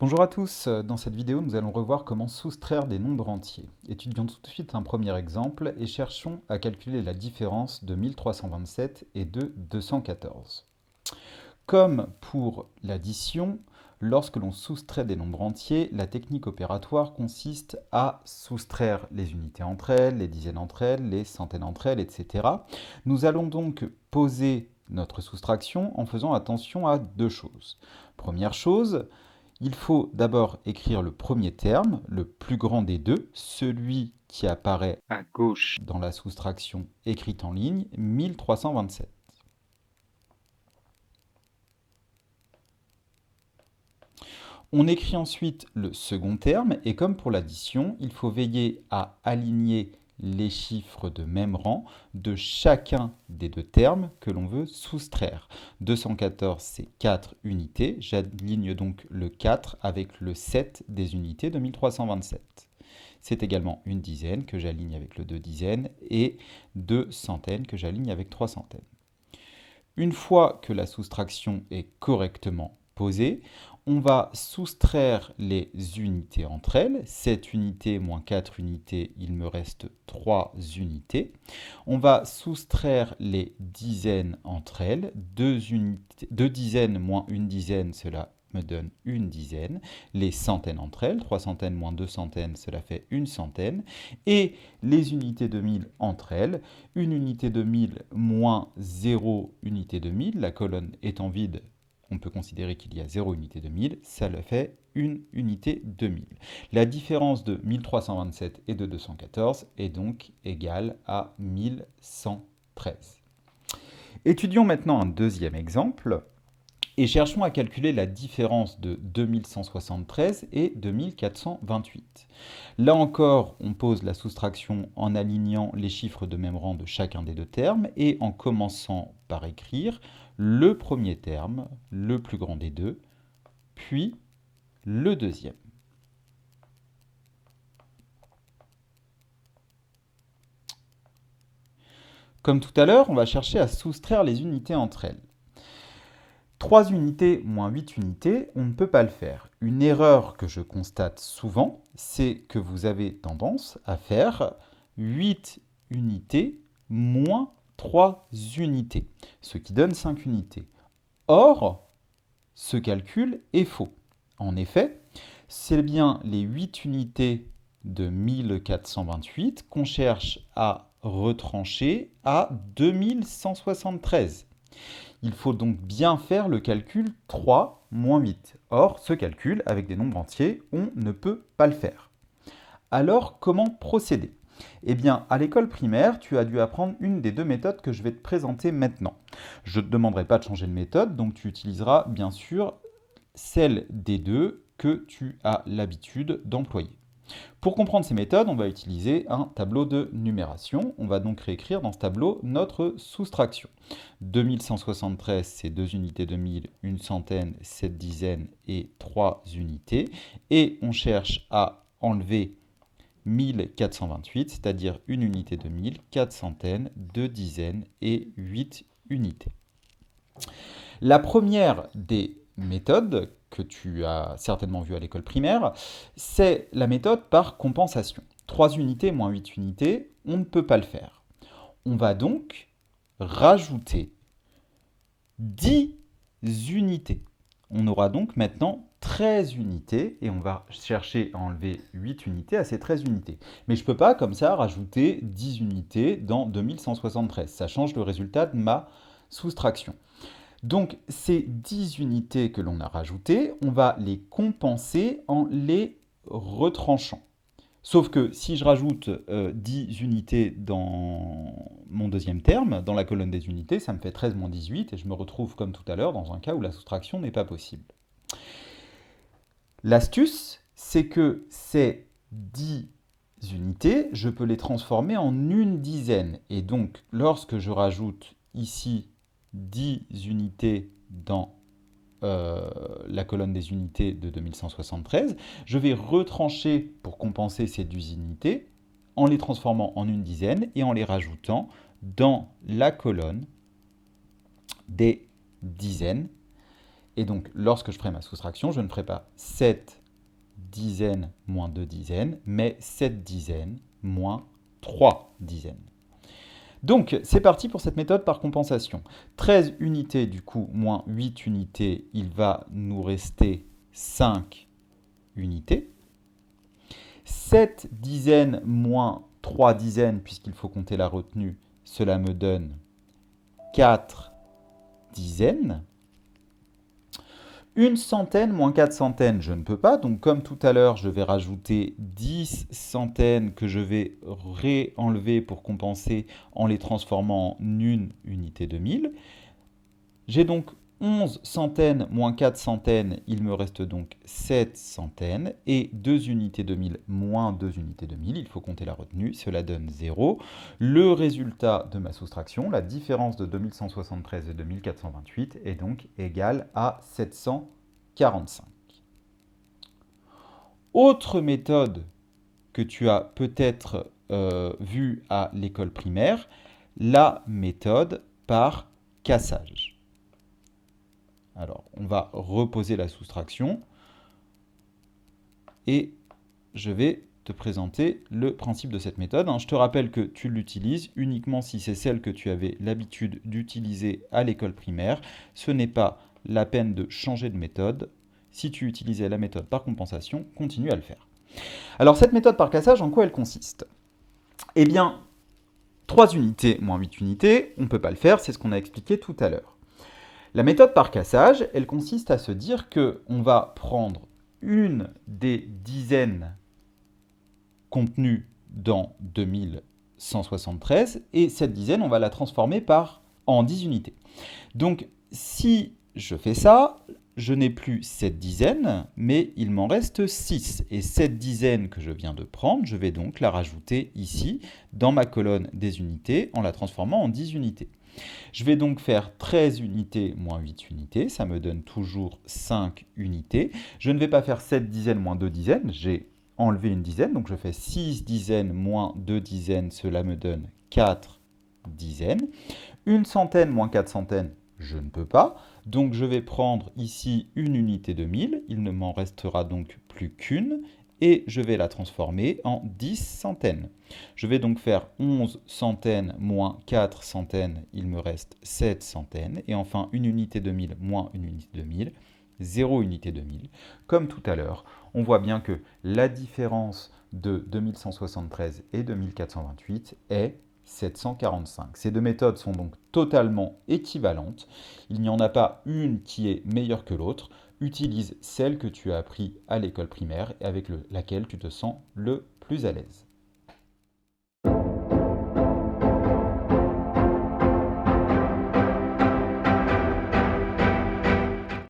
Bonjour à tous, dans cette vidéo nous allons revoir comment soustraire des nombres entiers. Étudions tout de suite un premier exemple et cherchons à calculer la différence de 1327 et de 214. Comme pour l'addition, lorsque l'on soustrait des nombres entiers, la technique opératoire consiste à soustraire les unités entre elles, les dizaines entre elles, les centaines entre elles, etc. Nous allons donc poser notre soustraction en faisant attention à deux choses. Première chose, il faut d'abord écrire le premier terme, le plus grand des deux, celui qui apparaît à gauche. dans la soustraction écrite en ligne, 1327. On écrit ensuite le second terme et comme pour l'addition, il faut veiller à aligner les chiffres de même rang de chacun des deux termes que l'on veut soustraire. 214, c'est 4 unités. J'aligne donc le 4 avec le 7 des unités de 1327. C'est également une dizaine que j'aligne avec le 2 dizaines et 2 centaines que j'aligne avec 3 centaines. Une fois que la soustraction est correctement posée, on va soustraire les unités entre elles. 7 unités moins 4 unités, il me reste 3 unités. On va soustraire les dizaines entre elles. 2 dizaines moins une dizaine, cela me donne une dizaine. Les centaines entre elles, 3 centaines moins 2 centaines, cela fait une centaine. Et les unités de 1000 entre elles, une unité de 1000 moins 0 unité de 1000, la colonne étant vide, on peut considérer qu'il y a 0 unité de 1000, ça le fait une unité de 1000. La différence de 1327 et de 214 est donc égale à 1113. Étudions maintenant un deuxième exemple. Et cherchons à calculer la différence de 2173 et 2428. Là encore, on pose la soustraction en alignant les chiffres de même rang de chacun des deux termes et en commençant par écrire le premier terme, le plus grand des deux, puis le deuxième. Comme tout à l'heure, on va chercher à soustraire les unités entre elles. 3 unités moins 8 unités, on ne peut pas le faire. Une erreur que je constate souvent, c'est que vous avez tendance à faire 8 unités moins 3 unités, ce qui donne 5 unités. Or, ce calcul est faux. En effet, c'est bien les 8 unités de 1428 qu'on cherche à retrancher à 2173. Il faut donc bien faire le calcul 3 moins 8. Or, ce calcul, avec des nombres entiers, on ne peut pas le faire. Alors, comment procéder? Eh bien, à l'école primaire, tu as dû apprendre une des deux méthodes que je vais te présenter maintenant. Je ne te demanderai pas de changer de méthode, donc tu utiliseras bien sûr celle des deux que tu as l'habitude d'employer. Pour comprendre ces méthodes, on va utiliser un tableau de numération. On va donc réécrire dans ce tableau notre soustraction. 2173, c'est 2 unités de 1000, une centaine, 7 dizaines et 3 unités. Et on cherche à enlever 1428, c'est-à-dire une unité de 1000, 4 centaines, 2 dizaines et 8 unités. La première des méthodes que tu as certainement vue à l'école primaire, c'est la méthode par compensation. 3 unités moins 8 unités, on ne peut pas le faire. On va donc rajouter 10 unités. On aura donc maintenant 13 unités et on va chercher à enlever 8 unités à ces 13 unités. Mais je ne peux pas comme ça rajouter 10 unités dans 2173. Ça change le résultat de ma soustraction. Donc ces 10 unités que l'on a rajoutées, on va les compenser en les retranchant. Sauf que si je rajoute 10 unités dans mon deuxième terme, dans la colonne des unités, ça me fait 13 moins 18 et je me retrouve comme tout à l'heure dans un cas où la soustraction n'est pas possible. L'astuce, c'est que ces 10 unités, je peux les transformer en une dizaine. Et donc, lorsque je rajoute ici 10 unités dans la colonne des unités de 2173, je vais retrancher pour compenser ces 10 unités en les transformant en une dizaine et en les rajoutant dans la colonne des dizaines Et donc, lorsque je ferai ma soustraction, je ne ferai pas 7 dizaines moins 2 dizaines, mais 7 dizaines moins 3 dizaines. Donc, c'est parti pour cette méthode par compensation. 13 unités, du coup, moins 8 unités, il va nous rester 5 unités. 7 dizaines moins 3 dizaines, puisqu'il faut compter la retenue, cela me donne 4 dizaines. Une centaine moins 4 centaines, je ne peux pas. Donc, comme tout à l'heure, je vais rajouter 10 centaines que je vais réenlever pour compenser en les transformant en une unité de 1000. J'ai donc 11 centaines moins 4 centaines, il me reste donc 7 centaines. Et 2 unités de 1000 moins 2 unités de 1000, il faut compter la retenue, cela donne 0. Le résultat de ma soustraction, la différence de 2173 et 2428, est donc égale à 745. Autre méthode que tu as peut-être vue à l'école primaire, la méthode par cassage. Alors, on va reposer la soustraction et je vais te présenter le principe de cette méthode. Je te rappelle que tu l'utilises uniquement si c'est celle que tu avais l'habitude d'utiliser à l'école primaire. Ce n'est pas la peine de changer de méthode. Si tu utilisais la méthode par compensation, continue à le faire. Alors, cette méthode par cassage, en quoi elle consiste? Eh bien, 3 unités moins 8 unités, on ne peut pas le faire, c'est ce qu'on a expliqué tout à l'heure. La méthode par cassage, elle consiste à se dire qu'on va prendre une des dizaines contenues dans 2173 et cette dizaine, on va la transformer en 10 unités. Donc, si je fais ça, je n'ai plus 7 dizaines, mais il m'en reste 6. Et cette dizaine que je viens de prendre, je vais donc la rajouter ici, dans ma colonne des unités, en la transformant en 10 unités. Je vais donc faire 13 unités moins 8 unités, ça me donne toujours 5 unités. Je ne vais pas faire 7 dizaines moins 2 dizaines, j'ai enlevé une dizaine, donc je fais 6 dizaines moins 2 dizaines, cela me donne 4 dizaines. Une centaine moins 4 centaines, je ne peux pas. Donc je vais prendre ici une unité de 1000, il ne m'en restera donc plus qu'une, et je vais la transformer en 10 centaines. Je vais donc faire 11 centaines moins 4 centaines, il me reste 7 centaines, et enfin une unité de 1000 moins une unité de 1000, 0 unité de 1000. Comme tout à l'heure, on voit bien que la différence de 2173 et 2428 est 745. Ces deux méthodes sont donc totalement équivalentes. Il n'y en a pas une qui est meilleure que l'autre. Utilise celle que tu as appris à l'école primaire et avec laquelle tu te sens le plus à l'aise.